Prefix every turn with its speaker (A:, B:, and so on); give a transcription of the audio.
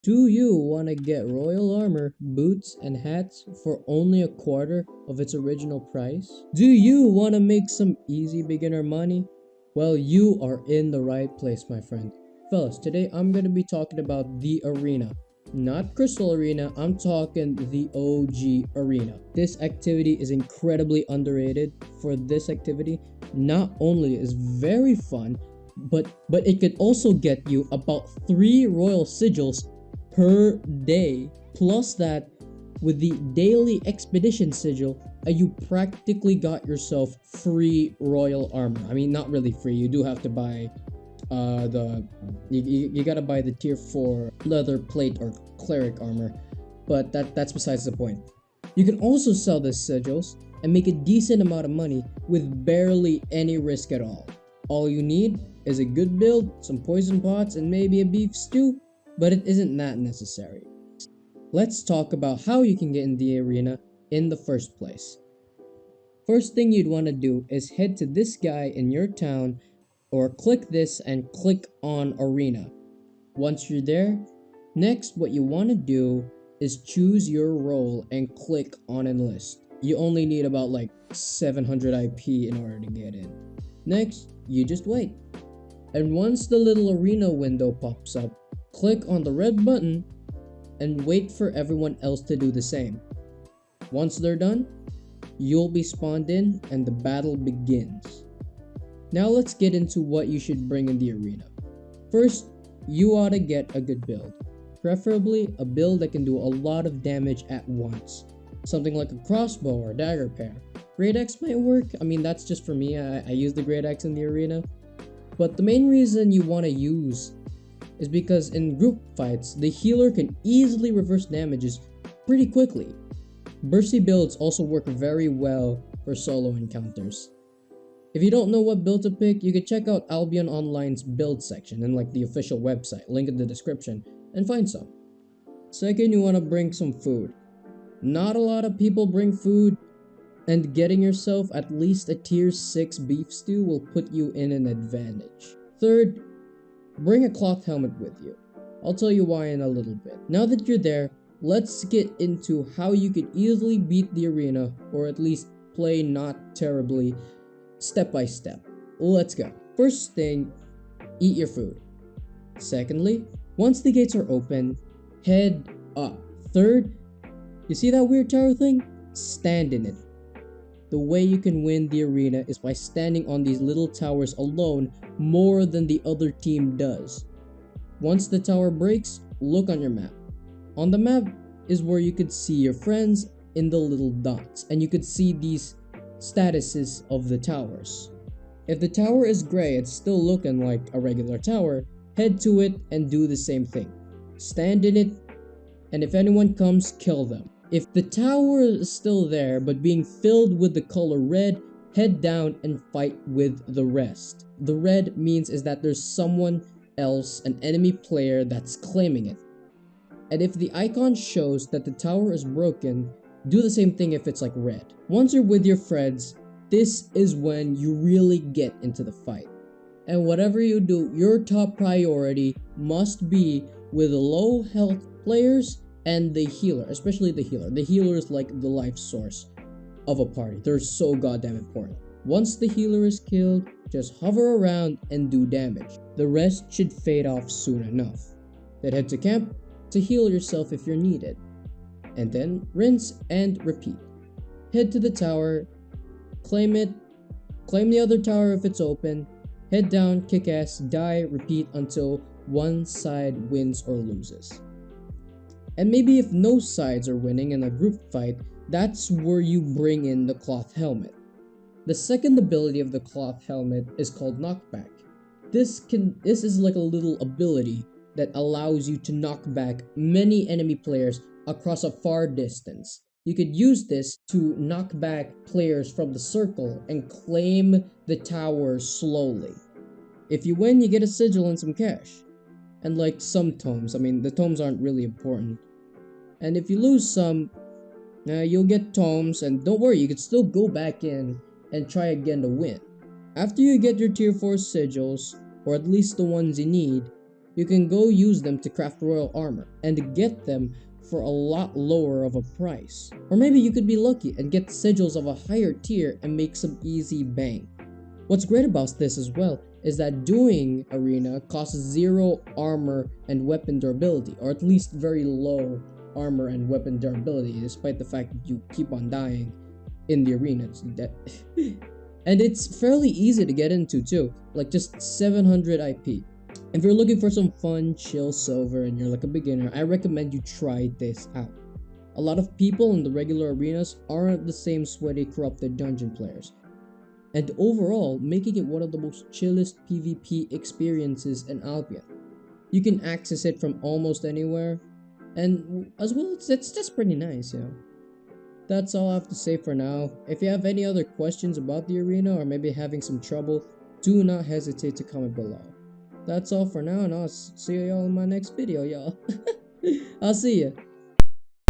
A: Do you want to get royal armor, boots, and hats for only a quarter of its original price? Do you want to make some easy beginner money? Well, you are in the right place, my friend. Fellas, today I'm going to be talking about the arena. Not Crystal Arena, I'm talking the OG Arena. This activity is incredibly underrated. For this activity, not only is very fun, but it could also get you about 3 royal sigils per day. Plus that, with the daily expedition sigil, you practically got yourself free royal armor. I mean, not really free. You do have to buy the you gotta buy the tier 4 leather plate or cleric armor, but that's besides the point. You can also sell the sigils and make a decent amount of money with barely any risk at all. All you need is a good build, some poison pots, and maybe a beef stew, but it isn't that necessary. Let's talk about how you can get in the arena in the first place. First thing you'd want to do is head to this guy in your town or click this and click on arena. Once you're there, next what you want to do is choose your role and click on enlist. You only need about like 700 IP in order to get in. Next, you just wait. And once the little arena window pops up, click on the red button and wait for everyone else to do the same. Once they're done, you'll be spawned in and the battle begins. Now let's get into what you should bring in the arena. First, you ought to get a good build. Preferably a build that can do a lot of damage at once. Something like a crossbow or dagger pair. Great Axe might work. I mean, that's just for me. I use the Great Axe in the arena. But the main reason you want to use is because in group fights, the healer can easily reverse damages pretty quickly. Bursty builds also work very well for solo encounters. If you don't know what build to pick, you can check out Albion Online's build section in like the official website, link in the description, and find some. Second, you want to bring some food. Not a lot of people bring food, and getting yourself at least a tier 6 beef stew will put you in an advantage. Third, bring a cloth helmet with you. I'll tell you why in a little bit. Now that you're there, let's get into how you can easily beat the arena, or at least play not terribly, step by step. Let's go. First thing, eat your food. Secondly, once the gates are open, head up. Third, you see that weird tower thing? Stand in it. The way you can win the arena is by standing on these little towers alone more than the other team does. Once the tower breaks, look on your map. On the map is where you could see your friends in the little dots, and you could see these statuses of the towers. If the tower is gray, it's still looking like a regular tower, head to it and do the same thing. Stand in it, and if anyone comes, kill them. If the tower is still there but being filled with the color red, head down and fight with the rest. The red means is that there's someone else, an enemy player, that's claiming it. And if the icon shows that the tower is broken, do the same thing if it's like red. Once you're with your friends, this is when you really get into the fight. And whatever you do, your top priority must be with low health players and the healer, especially the healer. The healer is like the life source of a party. They're so goddamn important. Once the healer is killed, just hover around and do damage. The rest should fade off soon enough. Then head to camp to heal yourself if you're needed. And then rinse and repeat. Head to the tower, claim it, claim the other tower if it's open, head down, kick ass, die, repeat until one side wins or loses. And maybe if no sides are winning in a group fight, that's where you bring in the cloth helmet. The second ability of the cloth helmet is called knockback. This is like a little ability that allows you to knock back many enemy players across a far distance. You could use this to knock back players from the circle and claim the tower slowly. If you win, you get a sigil and some cash. And like some tomes, I mean the tomes aren't really important. And if you lose some, you'll get tomes, and don't worry, you can still go back in and try again to win. After you get your tier 4 sigils, or at least the ones you need, you can go use them to craft royal armor and get them for a lot lower of a price. Or maybe you could be lucky and get sigils of a higher tier and make some easy bang. What's great about this as well is that doing arena costs 0 armor and weapon durability, or at least very low armor and weapon durability, despite the fact that you keep on dying in the arena. And it's fairly easy to get into too, like just 700 IP. If you're looking for some fun, chill silver and you're like a beginner, I recommend you try this out. A lot of people in the regular arenas aren't the same sweaty, corrupted dungeon players, and overall making it one of the most chillest PvP experiences in Albion. You can access it from almost anywhere, and as well, it's just pretty nice, you know. That's all I have to say for now. If you have any other questions about the arena or maybe having some trouble, do not hesitate to comment below. That's all for now, and I'll see y'all in my next video, y'all. I'll see ya.